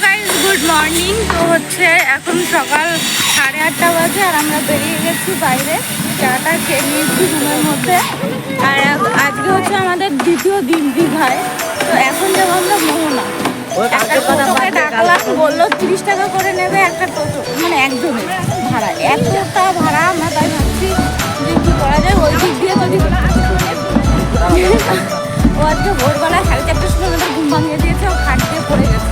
Guys, good morning. তো হচ্ছে এখন সকাল 8:30 বাজে আর আমরা বেরিয়ে গেছি বাইরে। চাটা খেয়ে নিয়েছি রুমের মধ্যে। আর আজকে হচ্ছে আমাদের দ্বিতীয় দিন দীঘায়। তো এখন যাবো আমরা মোহনা। একটা টোটোকে ডাকলাম, বললো 30 টাকা করে নেবে একটা টোটো, মানে একজনের ভাড়া। এতটা ভাড়া আমরা তাই ভাবছি যে কী করা যায়। ওই দিক দিয়ে যদি ও আজকে ভোরবেলা 4:30টার সময় আমাদের ঘুম ভাঙিয়ে দিয়েছে, ও খাট দিয়ে পড়ে গেছে।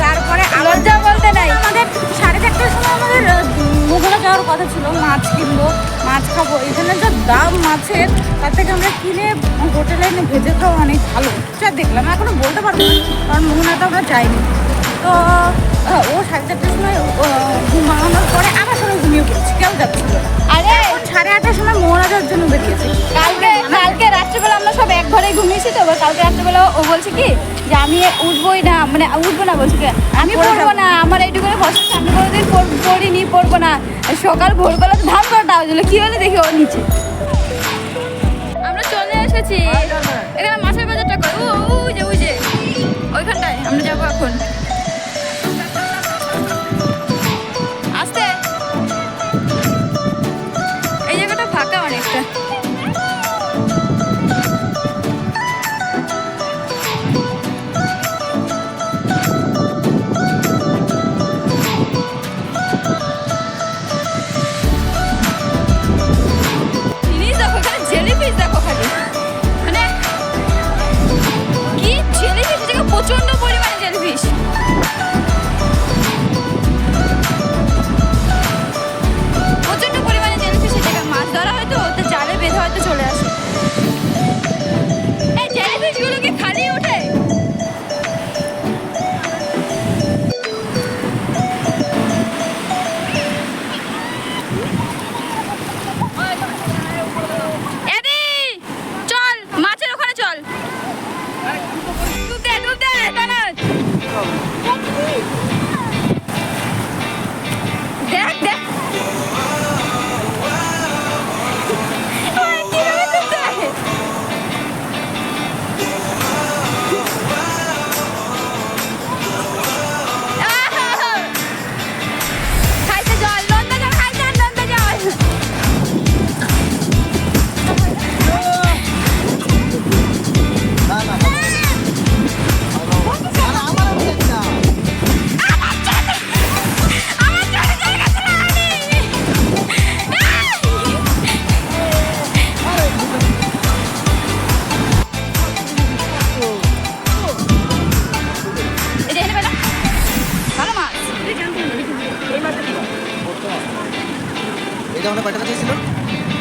তারপরে লজ্জা বলতে নাই, আমাদের 4:30টার সময় আমাদের মোহনা যাওয়ার কথা ছিল। মাছ কিনবো, মাছ খাবো। এখানে যা দাম মাছের, তার থেকে আমরা কিনে হোটেলে এনে ভেজে খাওয়া অনেক ভালো। যা দেখলাম, এখনো বলতে পারবো না কারণ মোহনাতে আমরা যাইনি। তো ও 4:30টার সময় ঘুম ভাঙানোর পরে আমার সঙ্গে ঘুমিয়ে পড়েছি, কেউ যাচ্ছিল। আরে 8:30টার সময় মোহনা যাওয়ার জন্য বেরিয়েছি। কালকে রাত্রেবেলা আমরা সব এক ঘরে ঘুমিয়েছি। তো কালকে রাত্রেবেলা ও বলছে কি যে আমি উঠবোই না, মানে উঠবো না। বলছি আমি পড়বো না, আমার এইটুকু কষ্ট, আমি কোনোদিন পড়িনি, পড়বো না। সকাল ভোরবেলা ধান করাটা হয়েছিল, কি হলে দেখি ওর নিচে। আমরা চলে এসেছি এখানে মাছের বাজারটা করে ওই যে ওইখানটায় আমরা যাবো এখন। আসতে এই জায়গাটা ফাঁকা অনেকটা। প্রচন্ড পরিমাণে জেলিফিশ। প্রচন্ড পরিমাণে জেলিফিশ। এটাকে মাছ ধরা হয়তো ওতে জালে বেঁধে হয়তো চলে আসে। এই জেলিফিশ গুলোকে খালি ওঠে। চল মাছের ওখানে চল।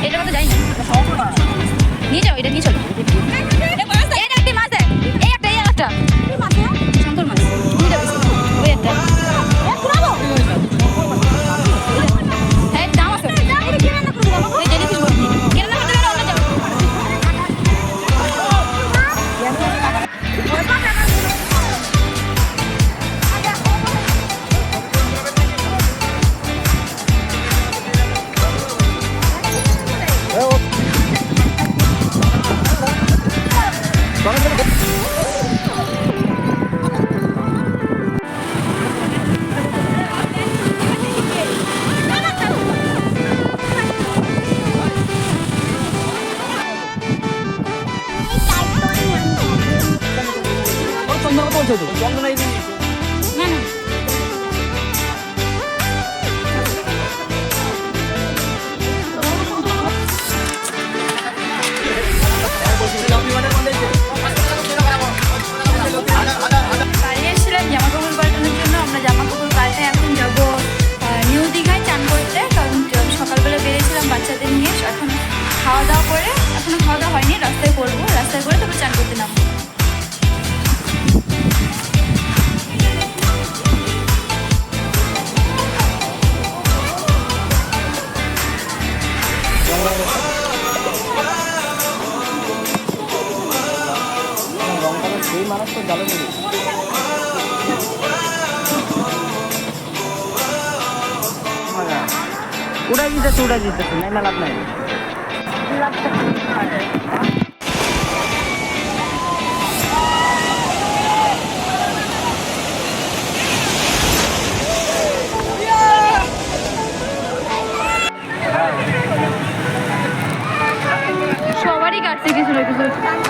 এটা কথা যাই না, নিয়ে যাও, এটা নিয়ে চলো। একটি মাছ দেয়, এই একটা শঙ্কর মাছ নিয়ে যাবো। ওই একটা হ্যাঁ দাম আছে। ওই জেলিফিশ বলছি কেন করতে গেলে ওটা যাও। বাচ্চাদের নিয়ে এখন খাওয়া দাওয়া করে, এখনো খাওয়া দাওয়া হয়নি, রাস্তায় করবো, রাস্তায় করে তারপর চান করতে নামবো। উড়াই দিতেছে না লাভ নাই। কিছু